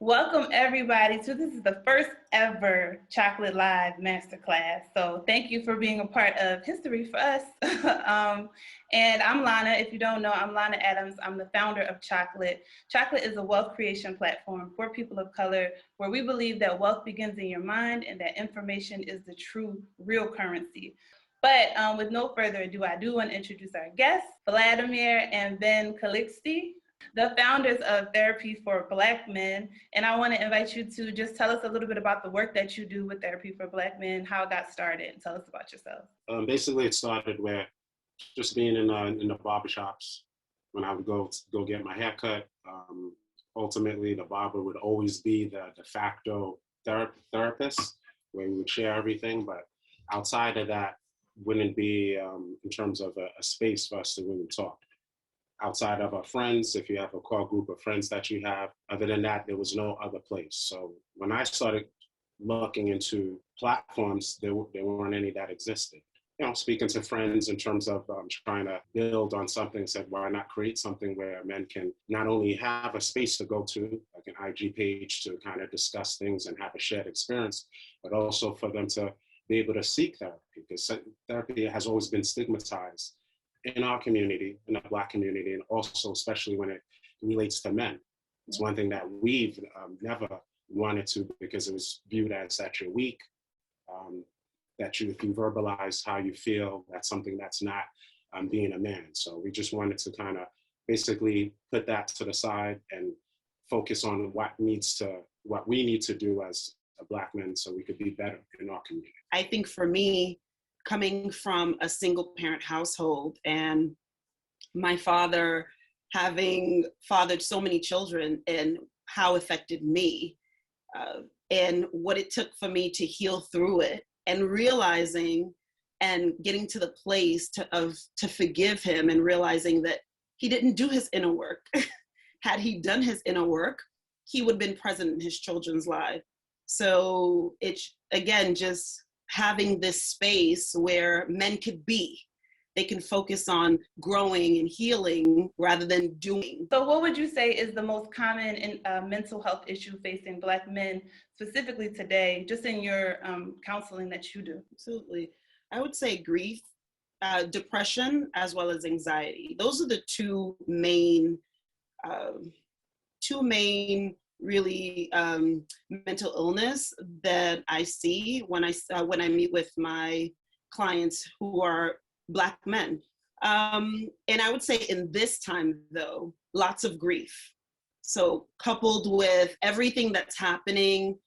Welcome everybody to this is the first ever Chocolate Live Masterclass. So thank you for being a part of history for us. And I'm Lana. If you don't know, I'm Lana Adams. I'm the founder of CHOQLIT. CHOQLIT is a wealth creation platform for people of color where we believe that wealth begins in your mind and that information is the true, real currency. But with no further ado, I do want to introduce our guests, Vladimir and Ben Calixte, the founders of Therapy for Black Men. And I want to invite you to just tell us a little bit about the work that you do with Therapy for Black Men, how it got started, and tell us about yourself. Basically, it started with just being in the barbershops when I would go get my hair cut. Ultimately, the barber would always be the de facto therapist, where we would share everything. But outside of that, wouldn't be in terms of a space for us to really talk. Outside of our friends, if you have a core group of friends that you have, other than that, there was no other place. So when I started looking into platforms, there weren't any that existed. You know, speaking to friends in terms of trying to build on something, said, why not create something where men can not only have a space to go to, like an IG page to kind of discuss things and have a shared experience, but also for them to be able to seek therapy, because therapy has always been stigmatized in our community, in the Black community, and also especially when it relates to men. It's one thing that we've never wanted to, because it was viewed as that you're weak, that if you verbalize how you feel, that's something that's not being a man. So we just wanted to kind of basically put that to the side and focus on what we need to do as a Black man so we could be better in our community. I think for me, coming from a single parent household and my father having fathered so many children and how it affected me and what it took for me to heal through it, and realizing and getting to the place to forgive him and realizing that he didn't do his inner work. Had he done his inner work, he would have been present in his children's lives. So it's, again, just having this space where men could be. They can focus on growing and healing rather than doing. So what would you say is the most common mental health issue facing Black men, specifically today, just in your counseling that you do? Absolutely. I would say grief, depression, as well as anxiety. Those are the two main really mental illness that I see when I meet with my clients who are Black men. And I would say in this time, though, lots of grief. So coupled with everything that's happening,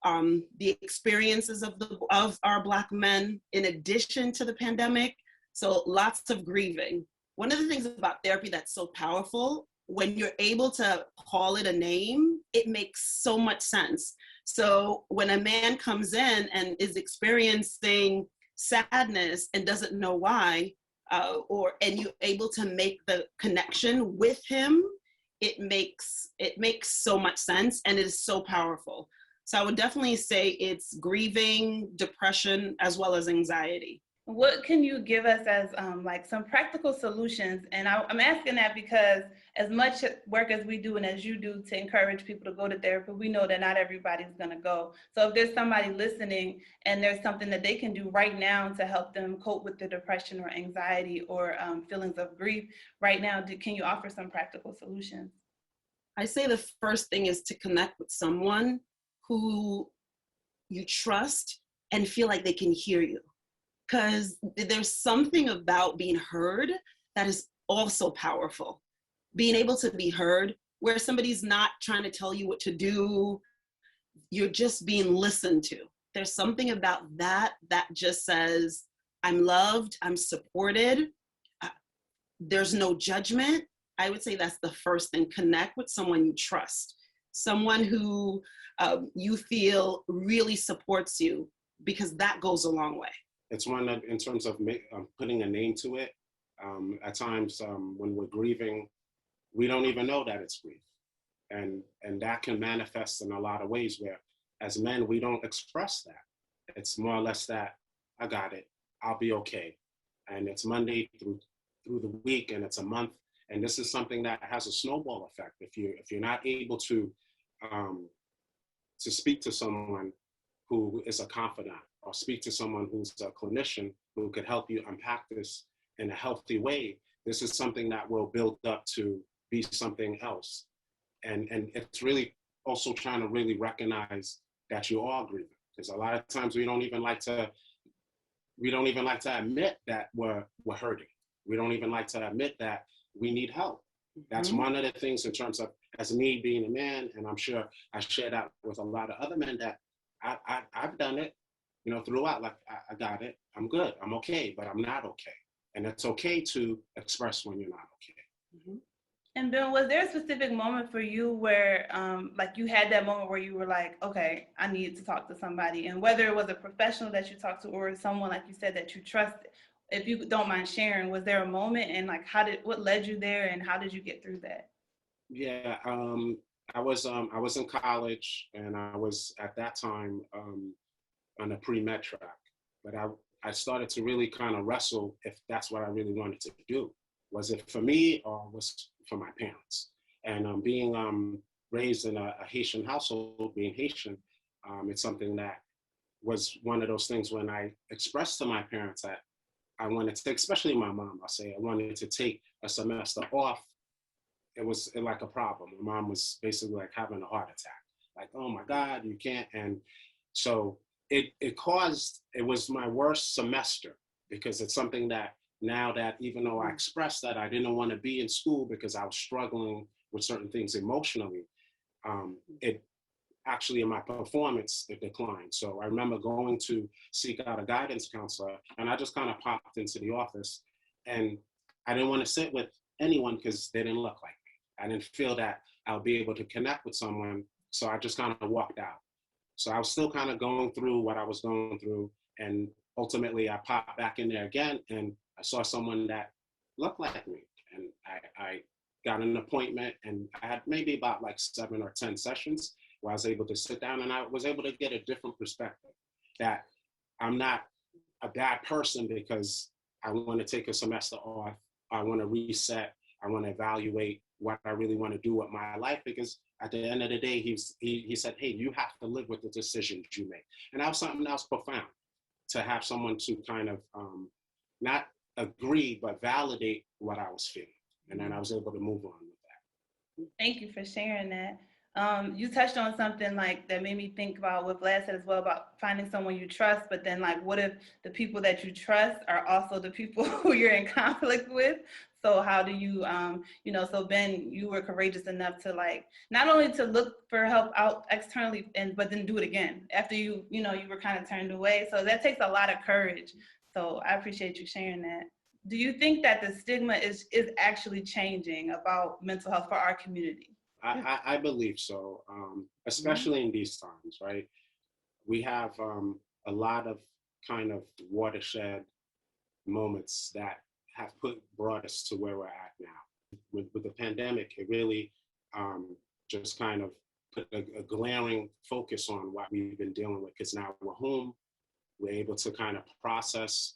the experiences of our Black men, in addition to the pandemic, so lots of grieving. One of the things about therapy that's so powerful, when you're able to call it a name, it makes so much sense. So when a man comes in and is experiencing sadness and doesn't know why, and you're able to make the connection with him, it makes so much sense, and it is so powerful. So I would definitely say it's grieving, depression, as well as anxiety. What can you give us as like some practical solutions? And I'm asking that because as much work as we do and as you do to encourage people to go to therapy, we know that not everybody's going to go. So if there's somebody listening and there's something that they can do right now to help them cope with the depression or anxiety or feelings of grief right now, can you offer some practical solutions? I say the first thing is to connect with someone who you trust and feel like they can hear you. Because there's something about being heard that is also powerful. Being able to be heard, where somebody's not trying to tell you what to do, you're just being listened to. There's something about that just says, I'm loved, I'm supported, there's no judgment. I would say that's the first thing. Connect with someone you trust, someone who you feel really supports you, because that goes a long way. It's one that, in terms of putting a name to it, at times when we're grieving, we don't even know that it's grief. And that can manifest in a lot of ways where, as men, we don't express that. It's more or less that, I got it, I'll be okay. And it's Monday through the week, and it's a month. And this is something that has a snowball effect. If you're not able to to speak to someone who is a confidant, or speak to someone who's a clinician who could help you unpack this in a healthy way, this is something that will build up to be something else. And it's really also trying to really recognize that you are grieving, because a lot of times we don't even like to admit that we're hurting. We don't even like to admit that we need help. That's one of the things in terms of, as me being a man, and I'm sure I share that with a lot of other men, that I've done it, you know, throughout. Like, I got it, I'm good, I'm okay, but I'm not okay. And it's okay to express when you're not okay. And Bill, was there a specific moment for you where, like, you had that moment where you were like, okay, I need to talk to somebody, and whether it was a professional that you talked to or someone, like you said, that you trusted? If you don't mind sharing, was there a moment, and like, what led you there, and how did you get through that? Yeah, I was in college, and I was at that time on a pre-med track, but I started to really kind of wrestle if that's what I really wanted to do. Was it for me, or was it for my parents? And being raised in a Haitian household, being Haitian, it's something that was one of those things when I expressed to my parents that I wanted to take, especially my mom, I'll say, I wanted to take a semester off. It was like a problem. My mom was basically like having a heart attack. Like, oh my God, you can't. And so it was my worst semester, because it's something that now that, even though I expressed that I didn't want to be in school because I was struggling with certain things emotionally, it actually, in my performance, it declined. So I remember going to seek out a guidance counselor, and I just kind of popped into the office, and I didn't want to sit with anyone because they didn't look like me. I didn't feel that I'll be able to connect with someone. So I just kind of walked out. So I was still kind of going through what I was going through. And ultimately I popped back in there again, and I saw someone that looked like me. And I got an appointment, and I had maybe about like 7 or 10 sessions where I was able to sit down, and I was able to get a different perspective, that I'm not a bad person because I want to take a semester off. I want to reset. I want to evaluate what I really want to do with my life, because at the end of the day, he said, hey, you have to live with the decisions you make. And that was something that was profound, to have someone to kind of not agree, but validate what I was feeling. And then I was able to move on with that. Thank you for sharing that. You touched on something like that made me think about what Vlad said as well, about finding someone you trust, but then like, what if the people that you trust are also the people who you're in conflict with? So how do you, so Ben, you were courageous enough to like, not only to look for help out externally, but then do it again after you were kind of turned away. So that takes a lot of courage. So I appreciate you sharing that. Do you think that the stigma is actually changing about mental health for our community? I believe so, especially in these times, right? We have a lot of kind of watershed moments that have brought us to where we're at now. With the pandemic, it really just kind of put a glaring focus on what we've been dealing with, because now we're home, we're able to kind of process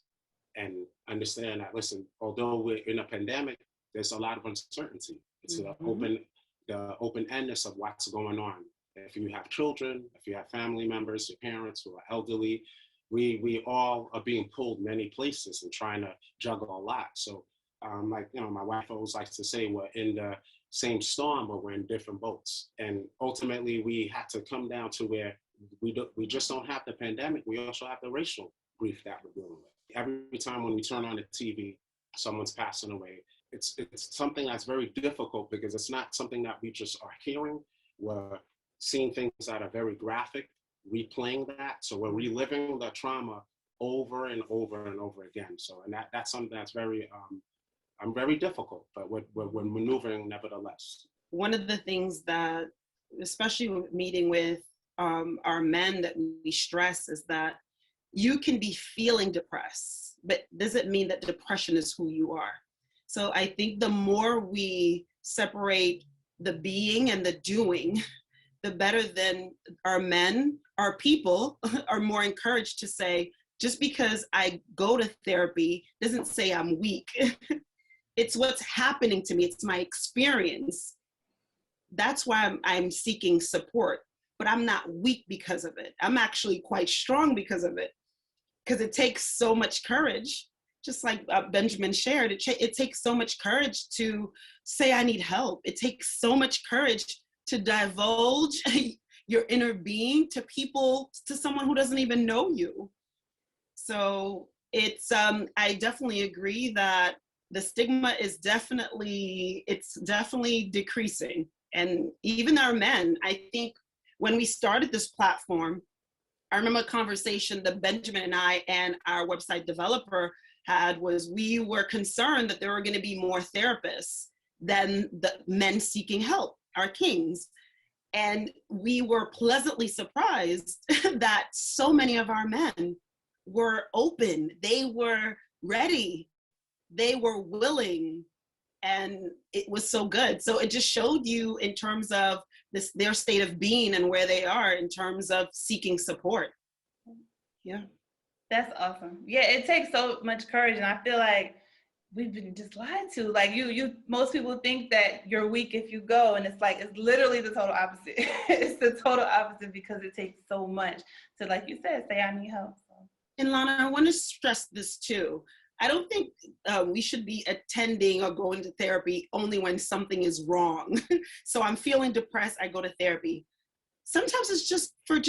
and understand that, listen, although we're in a pandemic, there's a lot of uncertainty. It's the open-endedness of what's going on. If you have children, if you have family members, your parents who are elderly, we all are being pulled many places and trying to juggle a lot. So my wife always likes to say, we're in the same storm, but we're in different boats. And ultimately we had to come down to where we just don't have the pandemic, we also have the racial grief that we're dealing with. Every time when we turn on the TV, someone's passing away. It's something that's very difficult, because it's not something that we just are hearing. We're seeing things that are very graphic, replaying that. So we're reliving the trauma over and over and over again. So, and that's something that's very difficult, but we're maneuvering nevertheless. One of the things that, especially meeting with our men, that we stress is that you can be feeling depressed, but doesn't mean that depression is who you are. So I think the more we separate the being and the doing, the better. Then our men, our people are more encouraged to say, just because I go to therapy doesn't say I'm weak. It's what's happening to me. It's my experience. That's why I'm seeking support. But but I'm not weak because of it. I'm actually quite strong because of it, because it takes so much courage. Just like Benjamin shared, it takes so much courage to say, I need help. It takes so much courage to divulge your inner being to people, to someone who doesn't even know you. So it's, I definitely agree that the stigma is definitely decreasing. And even our men, I think when we started this platform, I remember a conversation that Benjamin and I and our website developer had was, we were concerned that there were going to be more therapists than the men seeking help, our kings. And we were pleasantly surprised that so many of our men were open, they were ready, they were willing, and it was so good. So it just showed you in terms of this, their state of being and where they are in terms of seeking support. Yeah. That's awesome. Yeah, it takes so much courage, and I feel like we've been just lied to. Like most people think that you're weak if you go, and it's like, it's literally the total opposite. It's the total opposite, because it takes so much to, like you said, say, I need help. So. And Lana, I want to stress this too. I don't think we should be attending or going to therapy only when something is wrong. So I'm feeling depressed, I go to therapy. Sometimes it's just for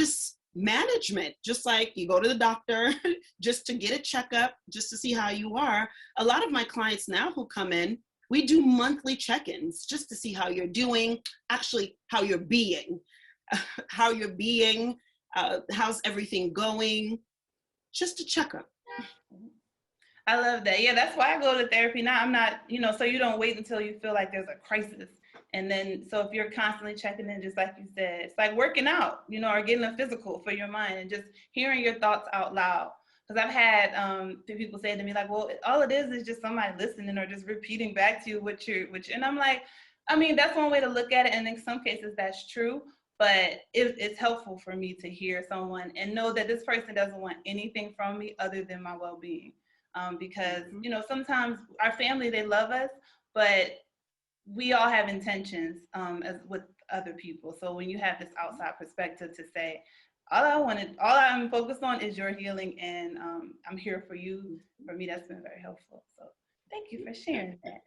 management, just like you go to the doctor just to get a checkup, just to see how you are. A lot of my clients now who come in, we do monthly check-ins just to see how you're doing, actually how you're being, how's everything going, just a checkup. I love that. Yeah, that's why I go to therapy now. I'm not, so you don't wait until you feel like there's a crisis. And then, so if you're constantly checking in, just like you said, it's like working out, or getting a physical for your mind and just hearing your thoughts out loud. Because I've had people say to me like, well, all it is just somebody listening or just repeating back to you and I'm like, I mean, that's one way to look at it. And in some cases that's true, but it's helpful for me to hear someone and know that this person doesn't want anything from me other than my well-being. Because, sometimes our family, they love us, but we all have intentions as with other people. So when you have this outside perspective to say, all I'm focused on is your healing, and I'm here for you. For me, that's been very helpful. So thank you for sharing that.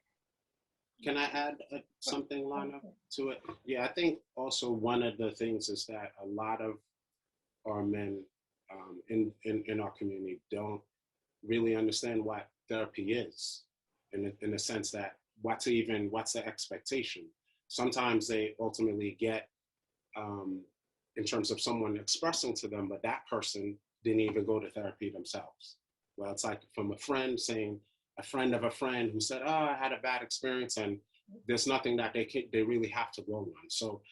Can I add something, Lana, to it? Yeah, I think also one of the things is that a lot of our men in our community don't really understand what therapy is, in the sense that what's the expectation. Sometimes they ultimately get in terms of someone expressing to them, but that person didn't even go to therapy themselves. Well, it's like from a friend saying, a friend of a friend who said, oh, I had a bad experience, and there's nothing that they really have to go on. So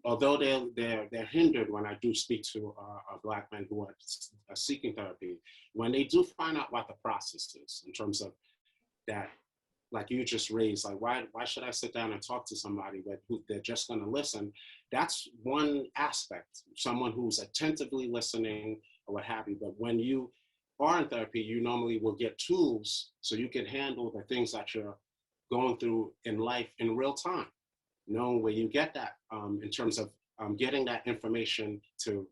although they're hindered when I do speak to Black men who are seeking therapy, when they do find out what the process is in terms of that, like you just raised, like why should I sit down and talk to somebody who they're just going to listen? That's one aspect, someone who's attentively listening or what have you. But when you are in therapy, you normally will get tools so you can handle the things that you're going through in life in real time, knowing where you get that in terms of getting that information to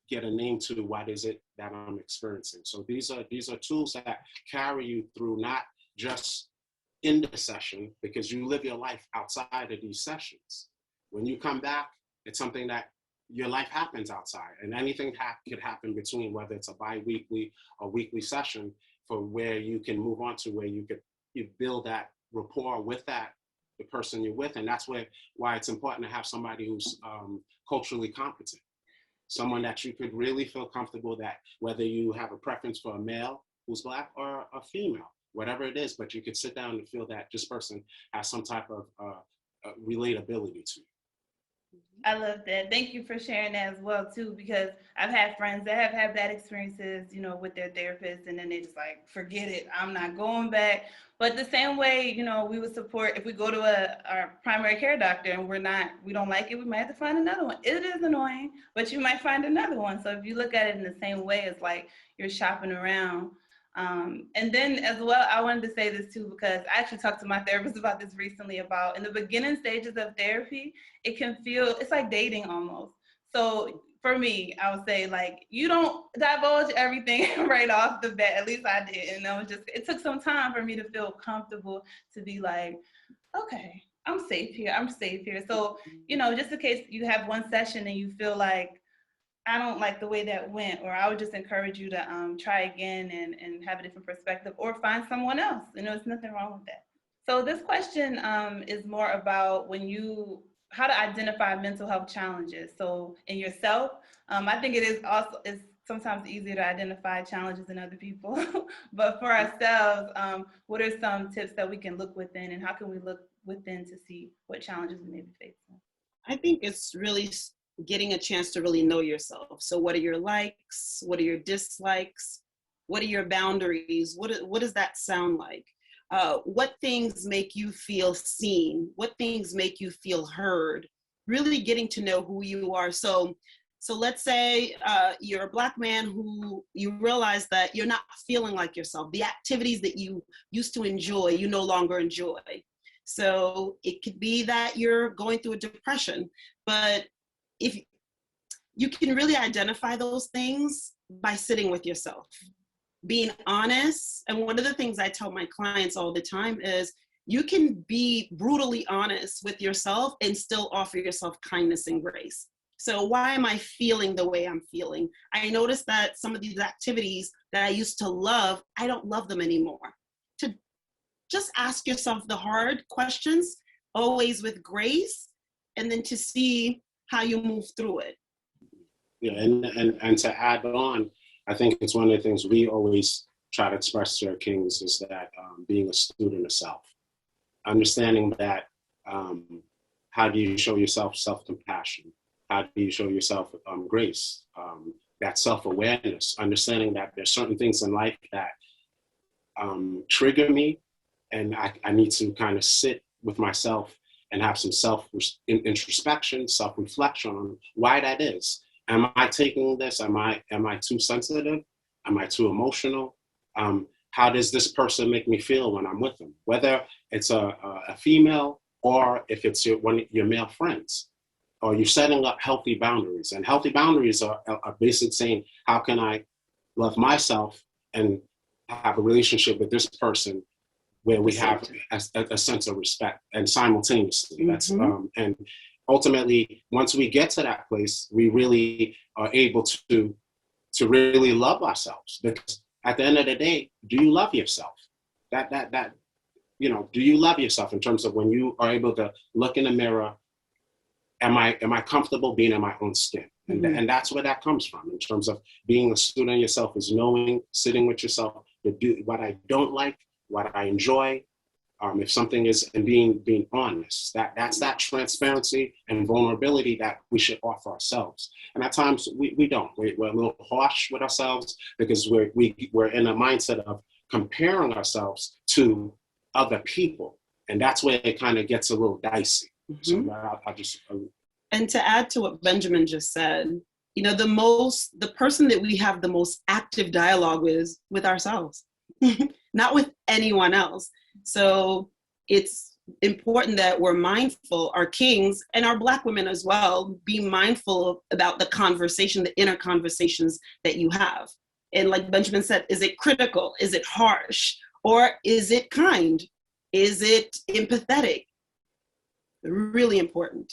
get a name to what is it that I'm experiencing. So these are tools that carry you through, not just in the session, because you live your life outside of these sessions. When you come back, it's something that your life happens outside, and anything could happen between, whether it's a bi-weekly or weekly session, for where you can move on to where you build that rapport with the person you're with. And that's why it's important to have somebody who's culturally competent, someone that you could really feel comfortable that whether you have a preference for a male who's Black or a female, whatever it is, but you could sit down and feel that this person has some type of relatability to you. I love that. Thank you for sharing that as well too, because I've had friends that have had bad experiences, with their therapist, and then they just like, forget it, I'm not going back. But the same way, we would support, if we go to our primary care doctor and we don't like it, we might have to find another one. It is annoying, but you might find another one. So if you look at it in the same way, it's like you're shopping around. And then as well, I wanted to say this too, because I actually talked to my therapist about this recently, about in the beginning stages of therapy, it can feel, it's like dating almost. So for me, I would say, like, you don't divulge everything right off the bat. At least I did. And it took some time for me to feel comfortable to be like, okay, I'm safe here. I'm safe here. So, just in case you have one session and you feel like, I don't like the way that went, or I would just encourage you to try again and have a different perspective, or find someone else. There's nothing wrong with that. So this question is more about how to identify mental health challenges. So in yourself, I think it's sometimes easier to identify challenges in other people, but for ourselves, what are some tips that we can look within, and how can we look within to see what challenges we may be facing? I think it's really getting a chance to really know yourself. So what are your likes? What are your dislikes? What are your boundaries? What does that sound like? What things make you feel seen? What things make you feel heard? Really getting to know who you are. So let's say you're a Black man who you realize that you're not feeling like yourself. The activities that you used to enjoy, you no longer enjoy. So it could be that you're going through a depression, but if you can really identify those things by sitting with yourself, being honest. And one of the things I tell my clients all the time is you can be brutally honest with yourself and still offer yourself kindness and grace. So why am I feeling the way I'm feeling? I noticed that some of these activities that I used to love, I don't love them anymore. To just ask yourself the hard questions, always with grace, and then to see how you move through it. Yeah, and to add on, I think it's one of the things we always try to express to our kings is that being a student of self, understanding that how do you show yourself self-compassion? How do you show yourself grace? That self-awareness, understanding that there's certain things in life that trigger me, and I need to kind of sit with myself and have some introspection, self-reflection on why that is. Am I taking this? Am I too sensitive? Am I too emotional? How does this person make me feel when I'm with them? Whether it's a female or if it's one of your male friends, or you're setting up healthy boundaries. And healthy boundaries are basically saying, how can I love myself and have a relationship with this person where we have a sense of respect, and simultaneously. That's and ultimately, once we get to that place, we really are able to really love ourselves. Because at the end of the day, do you love yourself? Do you love yourself in terms of when you are able to look in the mirror? Am I comfortable being in my own skin? And that's where that comes from. In terms of being a student of yourself, is knowing, sitting with yourself, to do what I don't like, what I enjoy, if something is, and being honest. That's that transparency and vulnerability that we should offer ourselves. And at times we don't. We're a little harsh with ourselves because we're in a mindset of comparing ourselves to other people, and that's where it kind of gets a little dicey. So I just. And to add to what Benjamin just said, the person that we have the most active dialogue with ourselves, not with anyone else. So it's important that we're mindful, our kings and our Black women as well, be mindful about the conversation, the inner conversations that you have. And like Benjamin said, is it critical? Is it harsh? Or is it kind? Is it empathetic? Really important.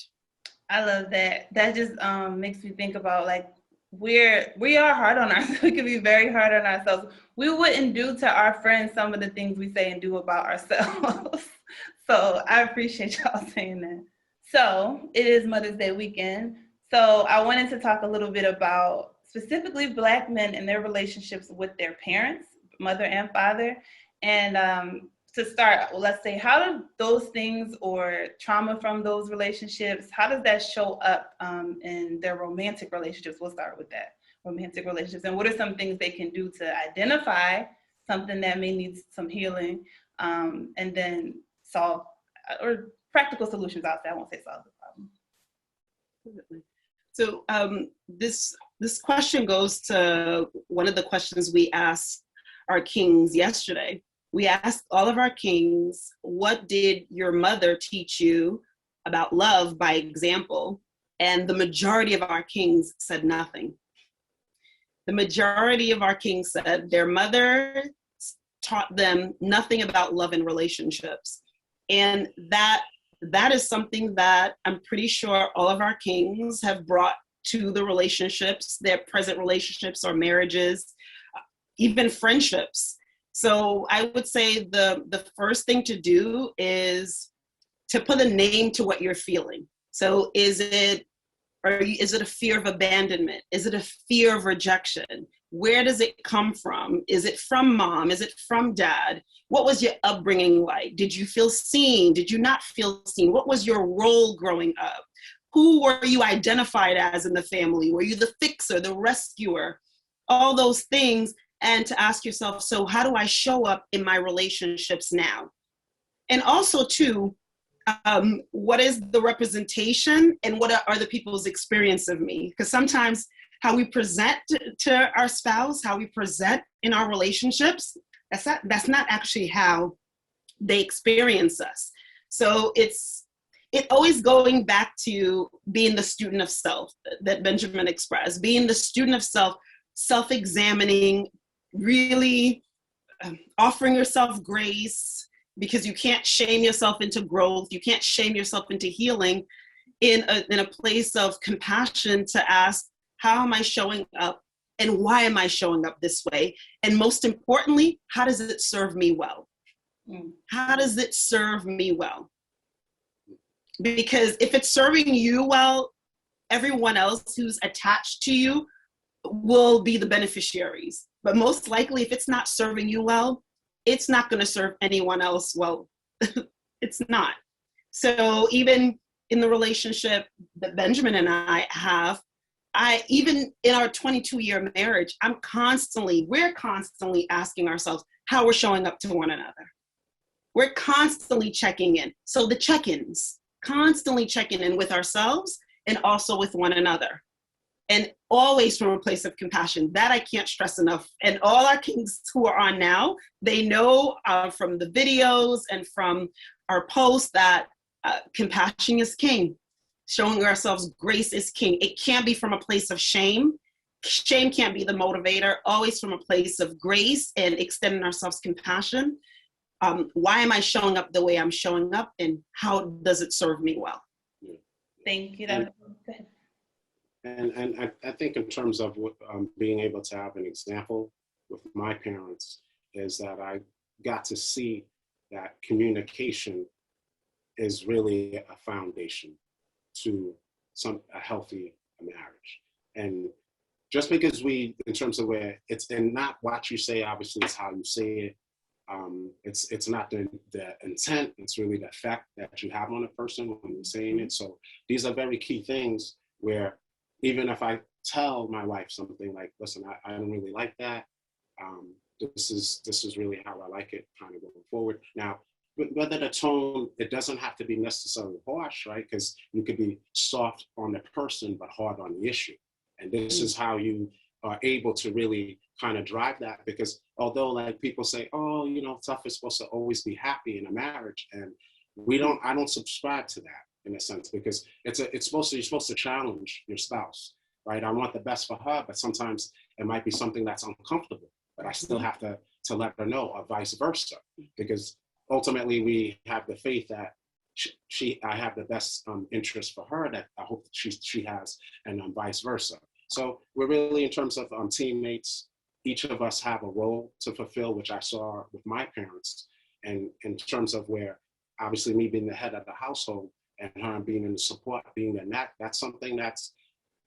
I love that. That just makes me think about, like, we are hard on ourselves. We can be very hard on ourselves. We wouldn't do to our friends some of the things we say and do about ourselves. So I appreciate y'all saying that. So it is Mother's Day weekend. So I wanted to talk a little bit about specifically Black men and their relationships with their parents, mother and father. And to start, let's say, how do those things or trauma from those relationships, how does that show up in their romantic relationships? We'll start with that, romantic relationships. And what are some things they can do to identify something that may need some healing, and then solve, or practical solutions out there. I won't say solve the problem. So this question goes to one of the questions we asked our kings yesterday. We asked all of our kings, what did your mother teach you about love by example? And the majority of our kings said nothing. The majority of our kings said their mother taught them nothing about love and relationships. And that is something that I'm pretty sure all of our kings have brought to the relationships, their present relationships or marriages, even friendships. So I would say the first thing to do is to put a name to what you're feeling. So is it a fear of abandonment? Is it a fear of rejection? Where does it come from? Is it from mom? Is it from dad? What was your upbringing like? Did you feel seen? Did you not feel seen? What was your role growing up? Who were you identified as in the family? Were you the fixer, the rescuer? All those things. And to ask yourself, so how do I show up in my relationships now? And also too, what is the representation and what are other people's experience of me? Because sometimes how we present to our spouse, how we present in our relationships, that's not actually how they experience us. So it's always going back to being the student of self that Benjamin expressed, being the student of self, self-examining, really offering yourself grace, because you can't shame yourself into growth. You can't shame yourself into healing, in a place of compassion to ask, how am I showing up and why am I showing up this way? And most importantly, how does it serve me well? How does it serve me well? Because if it's serving you well, everyone else who's attached to you will be the beneficiaries. But most likely, if it's not serving you well, it's not going to serve anyone else well. It's not. So even in the relationship that Benjamin and I have, even in our 22-year marriage, we're constantly asking ourselves how we're showing up to one another. We're constantly checking in. So the check-ins, constantly checking in with ourselves and also with one another. And always from a place of compassion. That I can't stress enough. And all our kings who are on now, they know from the videos and from our posts that compassion is king. Showing ourselves grace is king. It can't be from a place of shame. Shame can't be the motivator. Always from a place of grace and extending ourselves compassion. Why am I showing up the way I'm showing up, and how does it serve me well? Thank you. And I think in terms of being able to have an example with my parents is that I got to see that communication is really a foundation to a healthy marriage. And just because in terms of where it's, and not what you say, obviously it's how you say it. It's not the intent, it's really the effect that you have on a person when you're saying it. So these are very key things where even if I tell my wife something like, listen, I don't really like that. This is really how I like it kind of going forward. Now, whether the tone, it doesn't have to be necessarily harsh, right? Because you could be soft on the person, but hard on the issue. And this is how you are able to really kind of drive that, because although like people say, oh, tough is supposed to always be happy in a marriage. And I don't subscribe to that in a sense, because you're supposed to challenge your spouse, right? I want the best for her, but sometimes it might be something that's uncomfortable, but I still have to let her know, or vice versa, because ultimately we have the faith that I have the best interest for her that I hope she has, and vice versa. So we're really, in terms of teammates, each of us have a role to fulfill, which I saw with my parents. And in terms of where, obviously me being the head of the household and her being in the support, being in that's something that's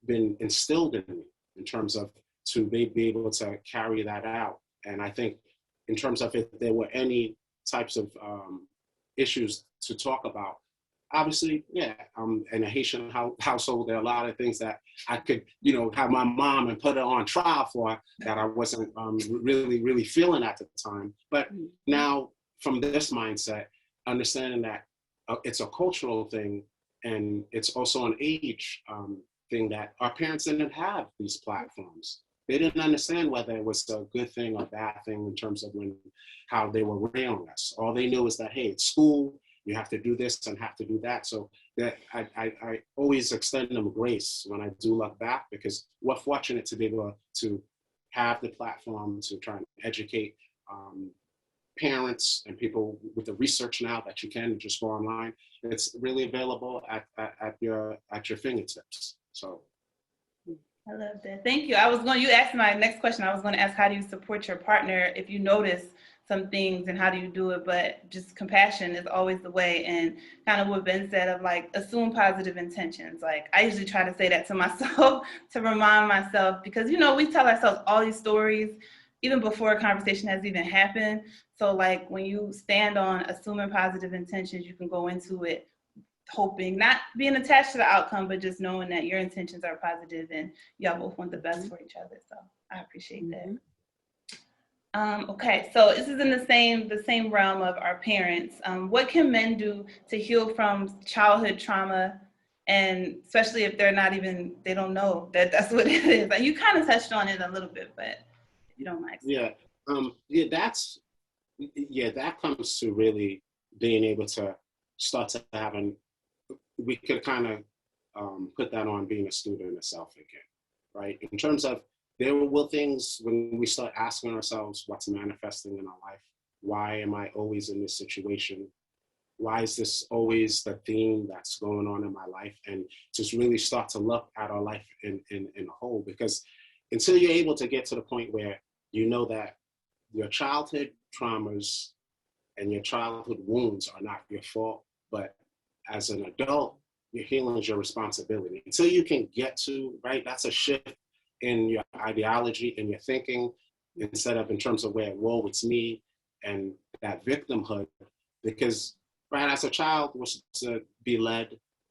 been instilled in me in terms of to be able to carry that out. And I think in terms of if there were any types of issues to talk about, obviously, yeah, in a Haitian household, there are a lot of things that I could, have my mom and put her on trial for that I wasn't really, really feeling at the time. But now, from this mindset, understanding that it's a cultural thing, and it's also an age thing, that our parents didn't have these platforms. They didn't understand whether it was a good thing or bad thing in terms of how they were railing us. All they knew is that, hey, it's school, you have to do this and have to do that. So that I always extend them grace when I do look back, because we're fortunate to be able to have the platform to try and educate parents and people with the research now that you can just go online. It's really available at your fingertips. So. I love that. Thank you. You asked my next question. I was going to ask, how do you support your partner if you notice some things, and how do you do it? But just compassion is always the way. And kind of what Ben said of like, assume positive intentions. Like, I usually try to say that to myself to remind myself, because, you know, we tell ourselves all these stories even before a conversation has even happened. So like, when you stand on assuming positive intentions, you can go into it hoping, not being attached to the outcome, but just knowing that your intentions are positive and y'all both want the best for each other. So I appreciate that. Okay, so this is in the same realm of our parents. What can men do to heal from childhood trauma, and especially if they don't know that that's what it is? Like, you kind of touched on it a little bit, but if you don't mind. That comes to really being able to start to we could kind of put that on being a student of self again, right? In terms of, there will things when we start asking ourselves what's manifesting in our life. Why am I always in this situation? Why is this always the theme that's going on in my life? And just really start to look at our life in a whole, because until you're able to get to the point where you know that your childhood traumas and your childhood wounds are not your fault, but as an adult, your healing is your responsibility. Until you can get to, right, that's a shift in your ideology and your thinking, instead of in terms of where, whoa, it's me, and that victimhood. Because, right, as a child, we're supposed to be led,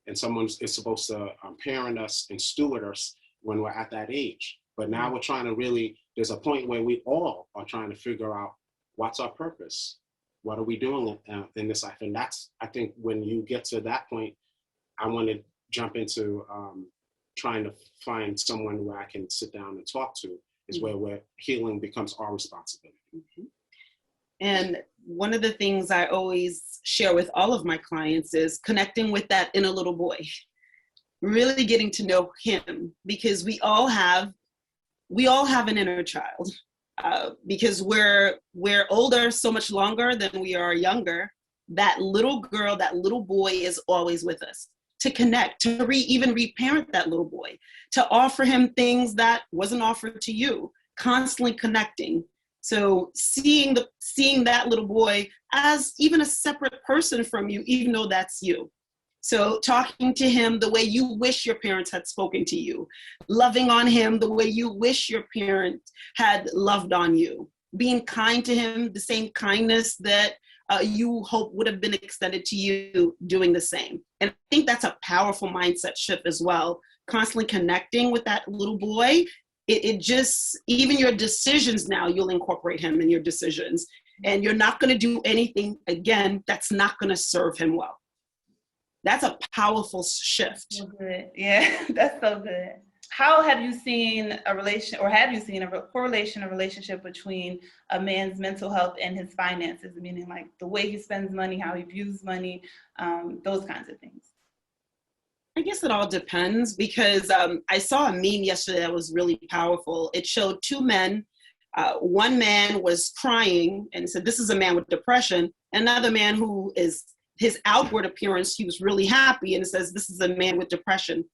and someone is supposed to parent us and steward us when we're at that age. But now we're trying to really, there's a point where we all are trying to figure out what's our purpose? What are we doing in this life? And that's, I think, when you get to that point, I want to jump into trying to find someone where I can sit down and talk to, is where healing becomes our responsibility. And one of the things I always share with all of my clients is connecting with that inner little boy, really getting to know him, because we all have an inner child. Because we're older so much longer than we are younger, that little girl, that little boy is always with us. To connect, to even reparent that little boy, to offer him things that wasn't offered to you, constantly connecting. So seeing that little boy as even a separate person from you, even though that's you. So talking to him the way you wish your parents had spoken to you, loving on him the way you wish your parent had loved on you, being kind to him, the same kindness that you hope would have been extended to you, doing the same. And I think that's a powerful mindset shift as well. Constantly connecting with that little boy, it just, even your decisions now, you'll incorporate him in your decisions. And you're not going to do anything, again, that's not going to serve him well. That's a powerful shift. So good. Yeah, that's so good. How have you seen a correlation, a relationship between a man's mental health and his finances? Meaning, like, the way he spends money, how he views money, those kinds of things. I guess it all depends, because I saw a meme yesterday that was really powerful. It showed two men. One man was crying and said, "This is a man with depression." Another man who is, his outward appearance, he was really happy, and it says, "This is a man with depression."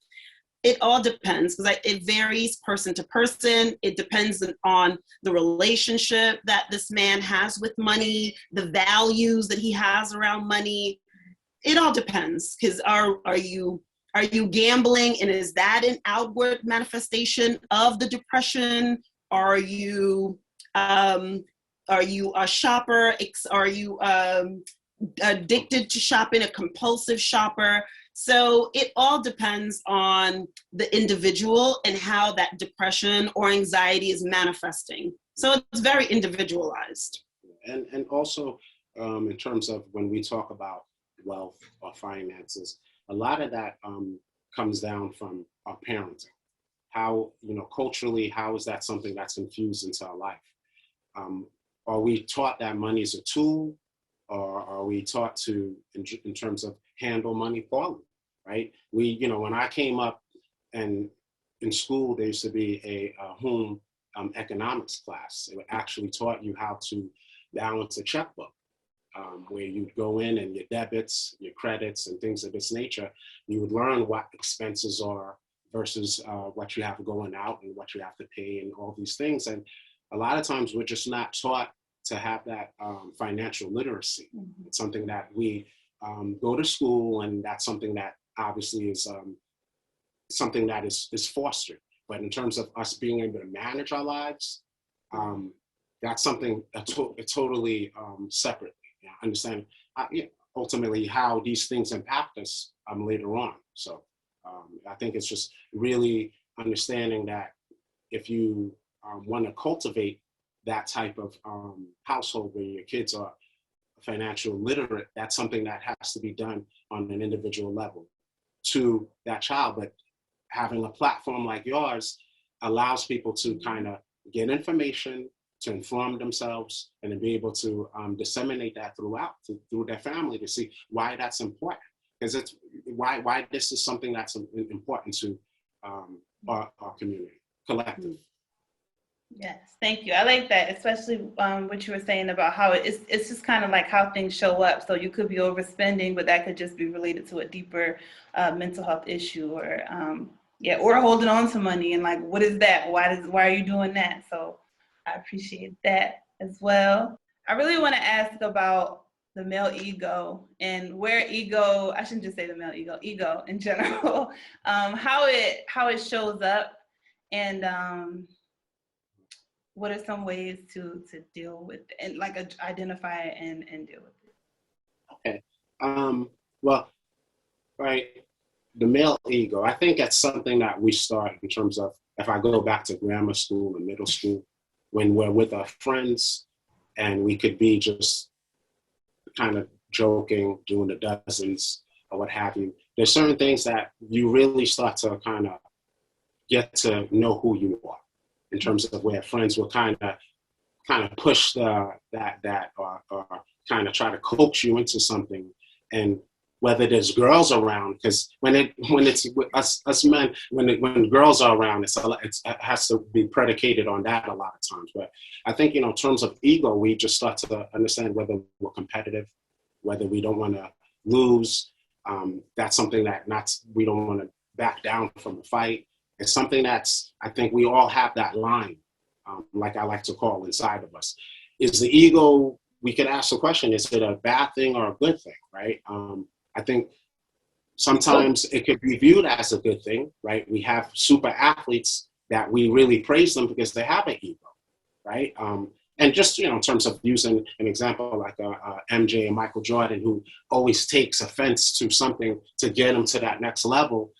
It all depends, because it varies person to person. It depends on the relationship that this man has with money, the values that he has around money. It all depends, because are you gambling, and is that an outward manifestation of the depression? Are you a shopper? Are you addicted to shopping, a compulsive shopper? So it all depends on the individual and how that depression or anxiety is manifesting. So it's very individualized. And also in terms of when we talk about wealth or finances, a lot of that comes down from our parenting. How, culturally, how is that something that's infused into our life? Are we taught that money is a tool? or are we taught to, in terms of handle money poorly, right? When I came up and in school, there used to be a home economics class. It actually taught you how to balance a checkbook, where you'd go in and your debits, your credits, and things of this nature. You would learn what expenses are versus what you have going out and what you have to pay and all these things. And a lot of times we're just not taught to have that financial literacy. Mm-hmm. It's something that we go to school, and that's something that obviously is something that is fostered. But in terms of us being able to manage our lives, that's something totally separate. Yeah, understand ultimately how these things impact us later on. So I think it's just really understanding that if you want to cultivate that type of household where your kids are financial literate, that's something that has to be done on an individual level to that child. But having a platform like yours allows people to kind of get information, to inform themselves, and to be able to disseminate that through their family to see why that's important. Because it's why this is something that's important to our community, collective. Yes, thank you. I like that, especially what you were saying about how it's just kind of like how things show up. So you could be overspending, but that could just be related to a deeper mental health issue, or or holding on to money, and like, what is that? Why are you doing that? So I appreciate that as well. I really want to ask about the male ego and where ego, I shouldn't just say the male ego in general, how it shows up, and what are some ways to deal with and like identify it and deal with it? Okay. Well, right. The male ego, I think that's something that we start in terms of, if I go back to grammar school and middle school, when we're with our friends and we could be just kind of joking, doing the dozens or what have you. There's certain things that you really start to kind of get to know who you are, in terms of where friends will kind of push that or kind of try to coax you into something. And whether there's girls around, because when it's with us men, when girls are around, it has to be predicated on that a lot of times. But I think, in terms of ego, we just start to understand whether we're competitive, whether we don't want to lose. That's something that we don't want to back down from the fight. It's something that's, I think we all have that line, like I like to call, inside of us. Is the ego, we could ask the question, is it a bad thing or a good thing, right? I think sometimes it could be viewed as a good thing, right? We have super athletes that we really praise them because they have an ego, right? And just, in terms of using an example like MJ and Michael Jordan, who always takes offense to something to get them to that next level,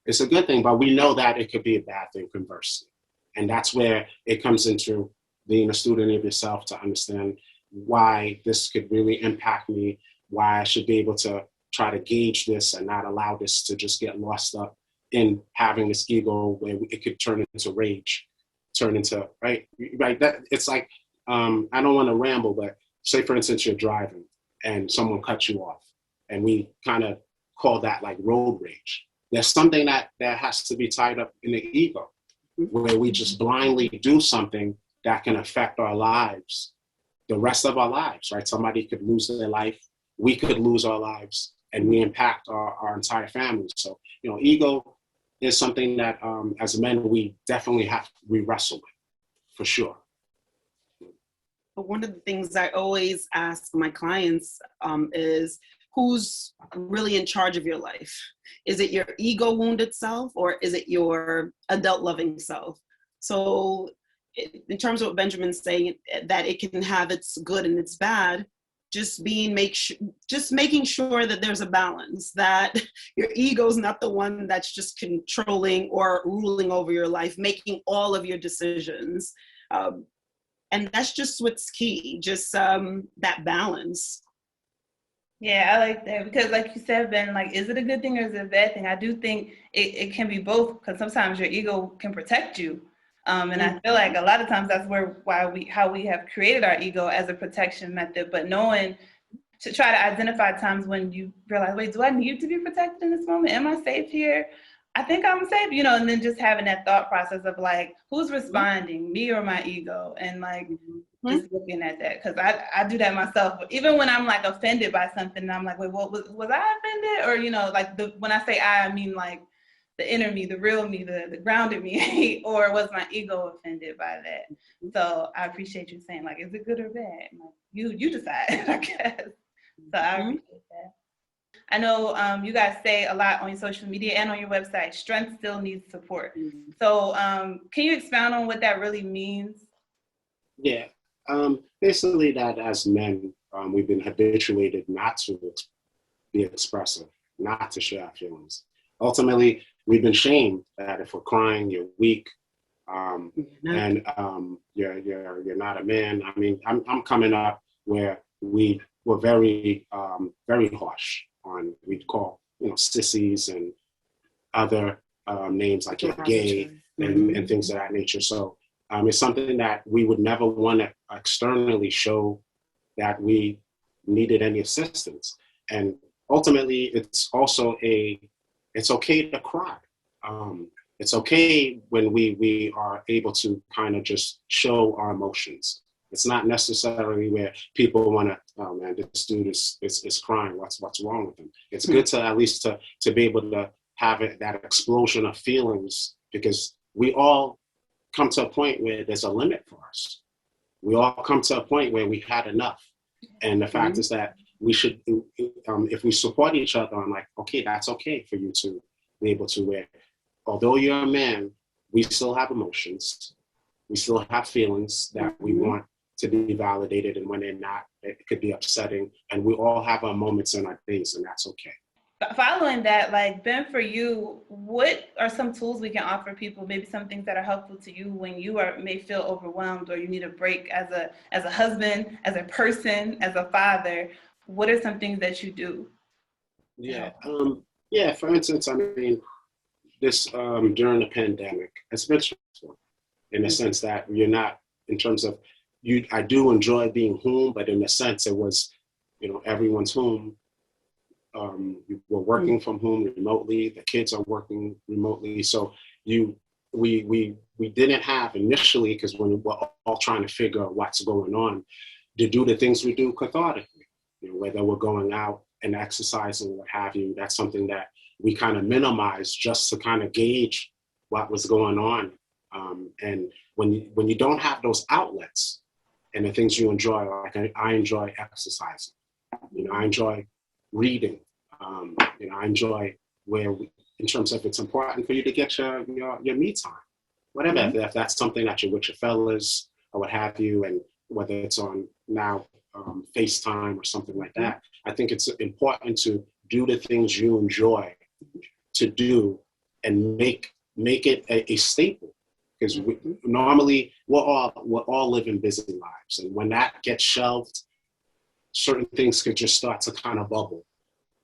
it's a good thing, but we know that it could be a bad thing conversely. And that's where it comes into being a student of yourself to understand why this could really impact me, why I should be able to try to gauge this and not allow this to just get lost up in having this ego where it could turn into rage, turn into, right? That it's like, I don't want to ramble, but say, for instance, you're driving and someone cuts you off, and we kind of call that like road rage. There's something that has to be tied up in the ego, where we just blindly do something that can affect our lives, the rest of our lives, right? Somebody could lose their life, we could lose our lives, and we impact our entire family. So, ego is something that as men, we definitely we wrestle with, for sure. But one of the things I always ask my clients is, who's really in charge of your life? Is it your ego wounded self, or is it your adult loving self? So in terms of what Benjamin's saying, that it can have its good and its bad, just making sure that there's a balance, that your ego is not the one that's just controlling or ruling over your life, making all of your decisions. And that's just what's key, just that balance. Yeah, I like that, because like you said, Ben, like, is it a good thing or is it a bad thing? I do think it can be both, because sometimes your ego can protect you. And I feel like a lot of times that's how we have created our ego as a protection method, but knowing to try to identify times when you realize, wait, do I need to be protected in this moment? Am I safe here? I think I'm safe, you know, and then just having that thought process of like, who's responding, me or my ego? And like, just looking at that, because I do that myself. Even when I'm like offended by something, and I'm like, wait, what was I offended? Or, you know, like when I say I mean like the inner me, the real me, the grounded me, or was my ego offended by that? So I appreciate you saying like, is it good or bad? Like, you decide, I guess. So I appreciate that. I know you guys say a lot on your social media and on your website, strength still needs support. So can you expound on what that really means? Yeah, basically that as men, we've been habituated not to be expressive, not to share our feelings. Ultimately, we've been shamed that if we're crying, you're weak, and you're not a man. I mean, I'm coming up where we were very harsh on, we'd call, you know, sissies and other names like you're gay and things of that nature. So it's something that we would never want to externally show that we needed any assistance. And ultimately, it's also it's okay to cry. It's okay when we are able to kind of just show our emotions. It's not necessarily where people want to, oh man, this dude is crying. What's wrong with him? It's good to at least to be able to have that explosion of feelings, because we all come to a point where there's a limit for us. We all come to a point where we've had enough. And the fact is that we should, if we support each other, I'm like, okay, that's okay for you to be able to, where although you're a man, we still have emotions. We still have feelings that we want to be validated, and when they're not, it could be upsetting. And we all have our moments in our days, and that's okay. Following that, like Ben, for you, what are some tools we can offer people? Maybe some things that are helpful to you when you may feel overwhelmed, or you need a break as a husband, as a person, as a father. What are some things that you do? Yeah. For instance, I mean, this during the pandemic, it's been stressful in the sense that you're not, in terms of I do enjoy being home, but in a sense it was, you know, everyone's home. We're working from home remotely. The kids are working remotely. So we didn't have initially, because when we're all trying to figure out what's going on, to do the things we do cathartically, you know, whether we're going out and exercising, what have you. That's something that we kind of minimized just to kind of gauge what was going on. And when you don't have those outlets and the things you enjoy, like I enjoy exercising, you know, I enjoy reading. You know, I enjoy in terms of, it's important for you to get your me time, whatever. If that's something that you're with your fellas or what have you, and whether it's on now FaceTime or something like that, I think it's important to do the things you enjoy to do and make it a staple. Because normally we're all living busy lives, and when that gets shelved, certain things could just start to kind of bubble.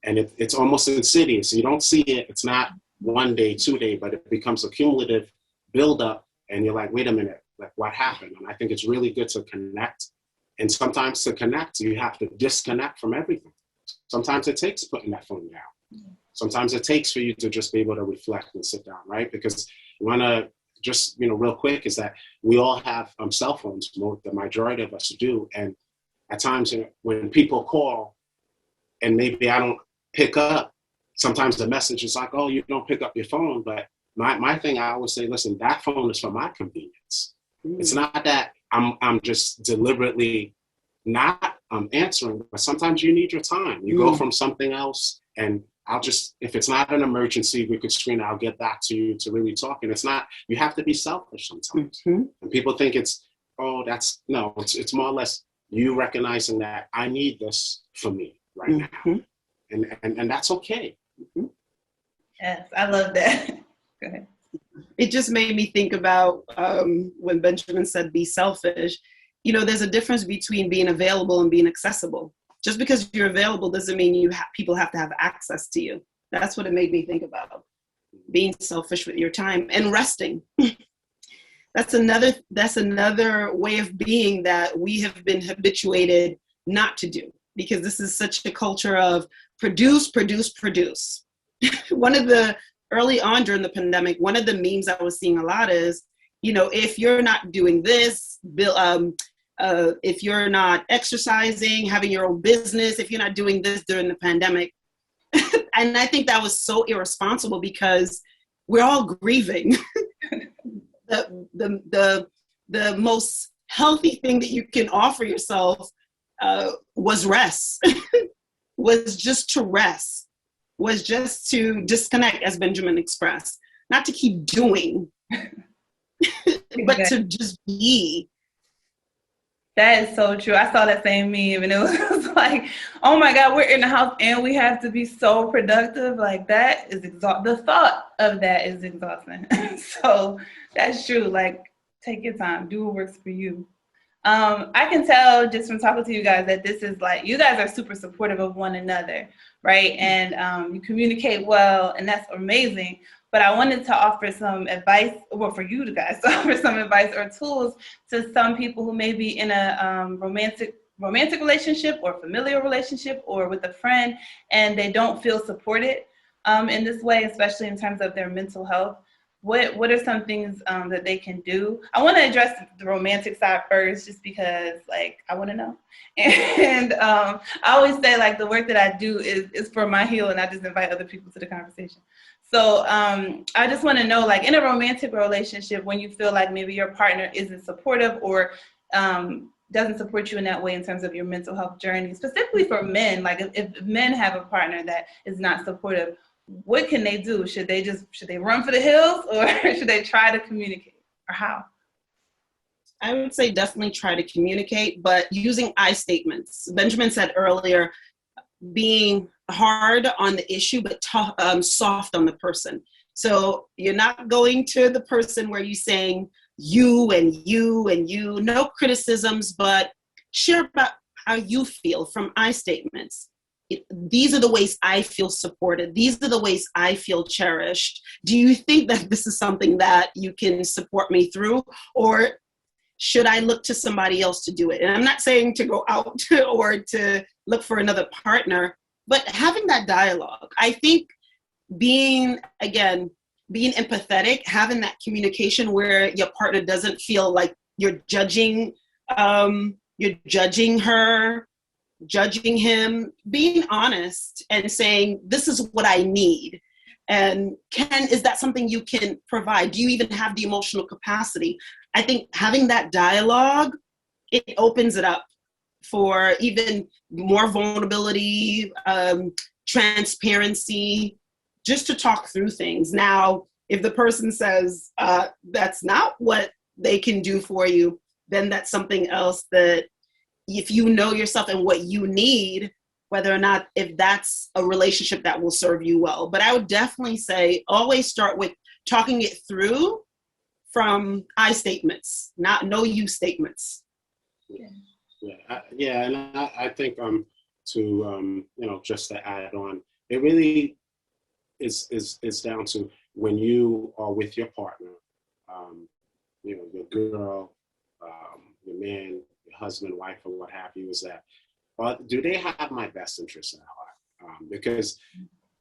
And it's almost insidious. You don't see it. It's not 1 day, 2 day, but it becomes a cumulative buildup. And you're like, wait a minute, like what happened? And I think it's really good to connect. And sometimes to connect, you have to disconnect from everything. Sometimes it takes putting that phone down. Sometimes it takes for you to just be able to reflect and sit down, right? Because you want to just, you know, real quick, is that we all have cell phones. The majority of us do. And at times, you know, when people call and maybe I don't pick up, sometimes the message is like, oh, you don't pick up your phone. But my thing, I always say, listen, that phone is for my convenience. It's not that I'm just deliberately not answering, but sometimes you need your time. You go from something else, and I'll just, if it's not an emergency, we could screen, I'll get back to you to really talk. And it's not, you have to be selfish sometimes. And people think it's, oh, no, it's more or less you recognizing that I need this for me right now. And that's okay. Yes, I love that. Go ahead. It just made me think about when Benjamin said be selfish. You know, there's a difference between being available and being accessible. Just because you're available doesn't mean people have to have access to you. That's what it made me think about. Being selfish with your time and resting. That's another way of being that we have been habituated not to do. because this is such a culture of produce, produce, produce. One of the early on during the pandemic, one of the memes I was seeing a lot is, you know, if you're not doing this, if you're not exercising, having your own business, if you're not doing this during the pandemic. And I think that was so irresponsible because we're all grieving. The most healthy thing that you can offer yourself was rest, was just to rest, was just to disconnect, as Benjamin expressed, not to keep doing, but to just be. That is so true. I saw that same meme and it was like, oh my God, we're in the house and we have to be so productive. Like that is the thought of that is exhausting. So that's true. Like take your time, do what works for you. I can tell just from talking to you guys that this is like, you guys are super supportive of one another, right? And you communicate well and that's amazing. But I wanted to offer some advice, well, for you guys to offer some advice or tools to some people who may be in a romantic relationship or familial relationship or with a friend, and they don't feel supported in this way, especially in terms of their mental health. What are some things that they can do? I want to address the romantic side first, just because like I want to know. And I always say like the work that I do is for my healing. I just invite other people to the conversation. So I just want to know, like in a romantic relationship, when you feel like maybe your partner isn't supportive or doesn't support you in that way in terms of your mental health journey, specifically for men, like if men have a partner that is not supportive, what can they do? Should they run for the hills or should they try to communicate, or how? I would say definitely try to communicate, but using I statements. Benjamin said earlier, being hard on the issue, but soft on the person. So you're not going to the person where you're saying you and you and you, no criticisms, but share about how you feel from I statements. These are the ways I feel supported. These are the ways I feel cherished. Do you think that this is something that you can support me through? Or should I look to somebody else to do it? And I'm not saying to go out or to look for another partner, but having that dialogue. I think being empathetic, having that communication where your partner doesn't feel like you're judging her, judging him, being honest and saying, this is what I need. And is that something you can provide? Do you even have the emotional capacity? I think having that dialogue, it opens it up for even more vulnerability, transparency, just to talk through things. Now, if the person says that's not what they can do for you, then that's something else that if you know yourself and what you need, whether or not if that's a relationship that will serve you well. But I would definitely say always start with talking it through from I statements, not no you statements. Yeah, and I think just to add on, it really is down to when you are with your partner, your girl, your man, your husband, wife, or what have you, is that do they have my best interests at heart? Because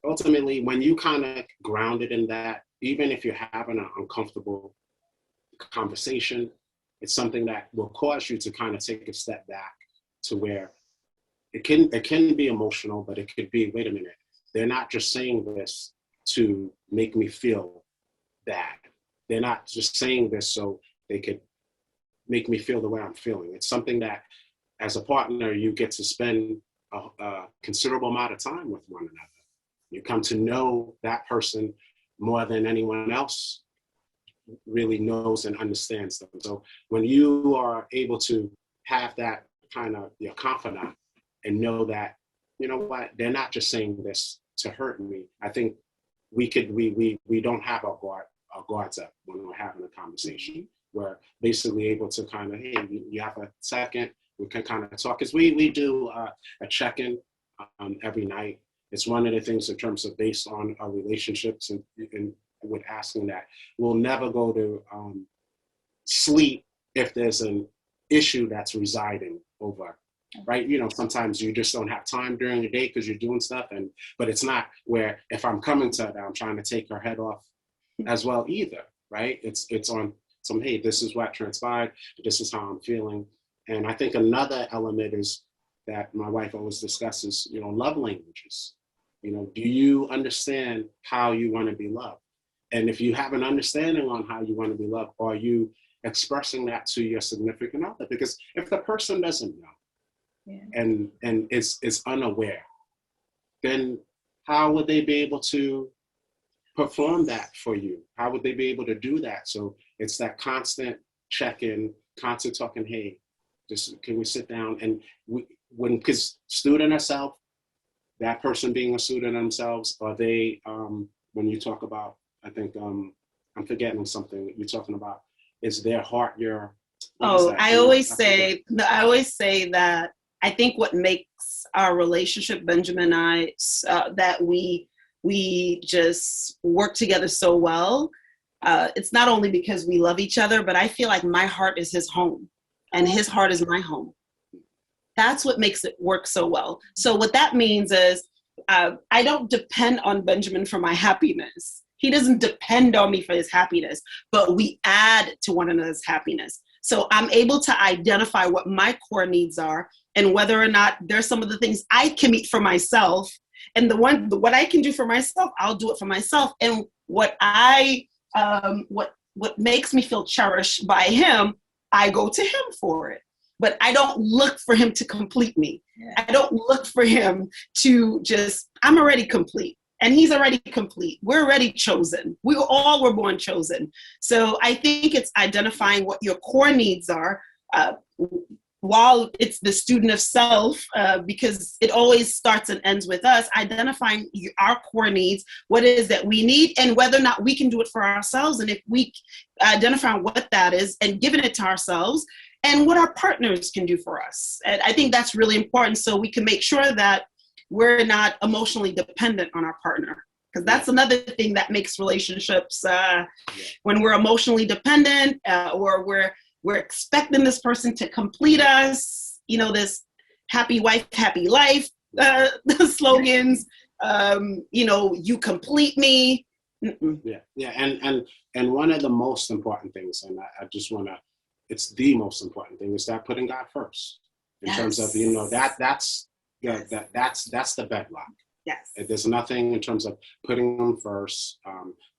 ultimately, when you kind of grounded in that, even if you're having an uncomfortable conversation, it's something that will cause you to kind of take a step back to where it can be emotional, but it could be, wait a minute, they're not just saying this to make me feel bad. They're not just saying this so they could make me feel the way I'm feeling. It's something that as a partner, you get to spend a considerable amount of time with one another. You come to know that person more than anyone else really knows and understands them. So when you are able to have that kind of your confidant and know that, you know what, they're not just saying this to hurt me. I think we don't have our guards up when we're having a conversation. We're basically able to kind of, hey, you have a second, we can kind of talk. Because we do a check-in every night. It's one of the things in terms of based on our relationships and with asking that. We'll never go to sleep if there's an issue that's residing over right? You know, sometimes you just don't have time during the day because you're doing stuff, but it's not where if I'm coming to her, I'm trying to take her head off as well either, right? It's on some, hey, this is what transpired, this is how I'm feeling. And I think another element is that my wife always discusses, you know, love languages. You know, do you understand how you want to be loved? And if you have an understanding on how you want to be loved, are you expressing that to your significant other? Because if the person doesn't know and is unaware, then how would they be able to perform that for you? How would they be able to do that? So it's that constant check-in, constant talking, hey, just can we sit down? And because student herself, that person being a student themselves, are they, when you talk about, I think, I'm forgetting something you're talking about, is their heart your, I always say that I think what makes our relationship, Benjamin and I, that we just work together so well. It's not only because we love each other, but I feel like my heart is his home and his heart is my home. That's what makes it work so well. So what that means is I don't depend on Benjamin for my happiness. He doesn't depend on me for his happiness, but we add to one another's happiness. So I'm able to identify what my core needs are and whether or not there's some of the things I can meet for myself. And what I can do for myself, I'll do it for myself. And what makes me feel cherished by him, I go to him for it. But I don't look for him to complete me. Yeah. I don't look for him to I'm already complete. And he's already complete. We're already chosen. We all were born chosen. So I think it's identifying what your core needs are, while it's the student of self, because it always starts and ends with us, identifying our core needs, what it is that we need, and whether or not we can do it for ourselves. And if we identify what that is and giving it to ourselves, and what our partners can do for us. And I think that's really important, so we can make sure that we're not emotionally dependent on our partner. Because that's another thing that makes relationships, when we're emotionally dependent, or we're expecting this person to complete us, you know, this happy wife, happy life slogans, you know, you complete me. Mm-mm. And one of the most important things, and I just want to, it's the most important thing, is that putting God first in terms of, you know, that's the bedrock. Yes. There's nothing in terms of putting Him first,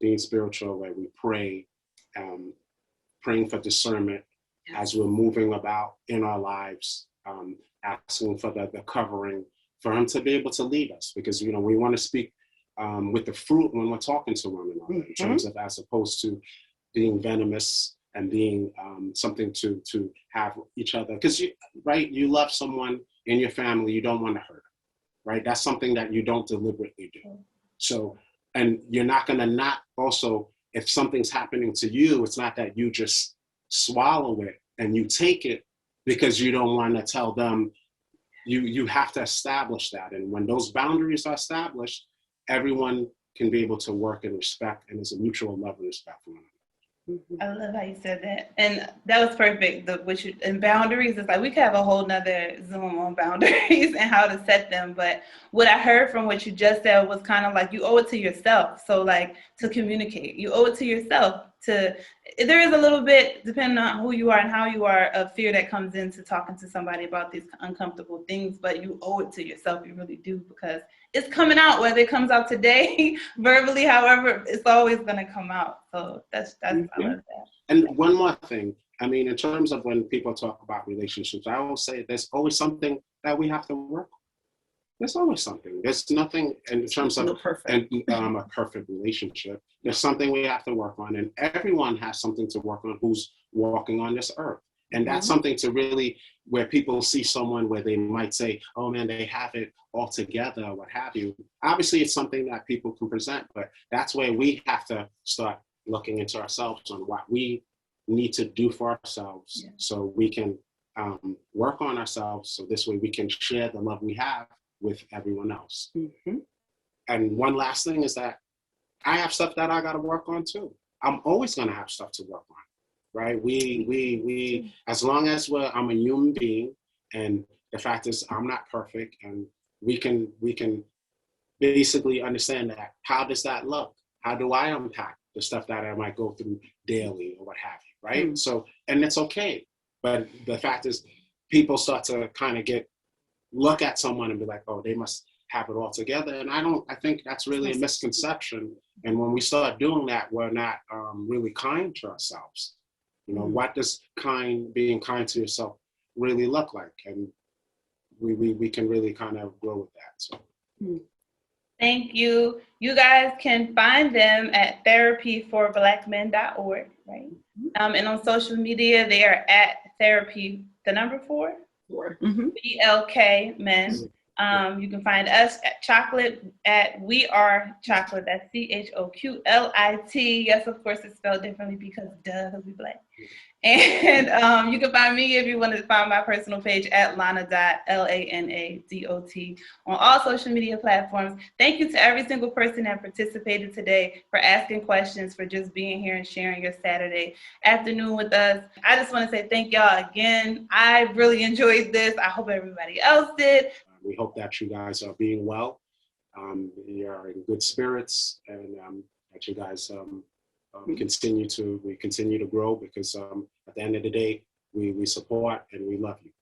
being spiritual, where we pray, praying for discernment as we're moving about in our lives, asking for the covering, for Him to be able to lead us, because, you know, we want to speak with the fruit when we're talking to one another, in terms of, as opposed to being venomous and being something to have each other. Because you love someone in your family, you don't want to hurt them, right? That's something that you don't deliberately do. So, and you're not going to not also, if something's happening to you, it's not that you just swallow it and you take it because you don't want to tell them. You have to establish that. And when those boundaries are established, everyone can be able to work in respect, and there's a mutual love and respect for one another. I love how you said that. And that was perfect. And boundaries, it's like we could have a whole nother Zoom on boundaries and how to set them. But what I heard from what you just said was kind of like you owe it to yourself. So like to communicate, you owe it to yourself. There is a little bit, depending on who you are and how you are, of fear that comes into talking to somebody about these uncomfortable things, but you owe it to yourself. You really do, because it's coming out, whether it comes out today, verbally, however, it's always going to come out. So that's I love that. And one more thing, I mean, in terms of when people talk about relationships, I always say there's always something that we have to work on. There's always something. There's nothing in terms of a perfect relationship. There's something we have to work on, and everyone has something to work on who's walking on this earth. And that's something to really, where people see someone where they might say, oh man, they have it all together, what have you. Obviously, it's something that people can present, but that's where we have to start looking into ourselves on what we need to do for ourselves, so we can work on ourselves, so this way we can share the love we have with everyone else. And one last thing is that I have stuff that I got to work on too. I'm always going to have stuff to work on, right? We as long as I'm a human being, and the fact is I'm not perfect, and we can basically understand that. How does that look? How do I unpack the stuff that I might go through daily or what have you, right? So, and it's okay. But the fact is, people start to kind of look at someone and be like, oh, they must have it all together. And I think that's really a misconception. And when we start doing that, we're not really kind to ourselves. You know, what does being kind to yourself really look like? And we can really kind of grow with that. So. Thank you. You guys can find them at therapyforblackmen.org, right? And on social media, they are at therapy, the number 4? 4. BLK men. You can find us at CHOQLIT at We Are CHOQLIT. That's CHOQLIT. Yes, of course, it's spelled differently because we black. And you can find me if you want to find my personal page at Lana.LANADOT on all social media platforms. Thank you to every single person that participated today, for asking questions, for just being here and sharing your Saturday afternoon with us. I just want to say thank y'all again. I really enjoyed this. I hope everybody else did. We hope that you guys are being well. You are in good spirits, and that you guys continue to grow, because at the end of the day, we support and we love you.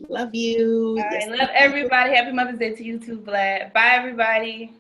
Love you. I love everybody. Happy Mother's Day to you too, Vlad. Bye, everybody.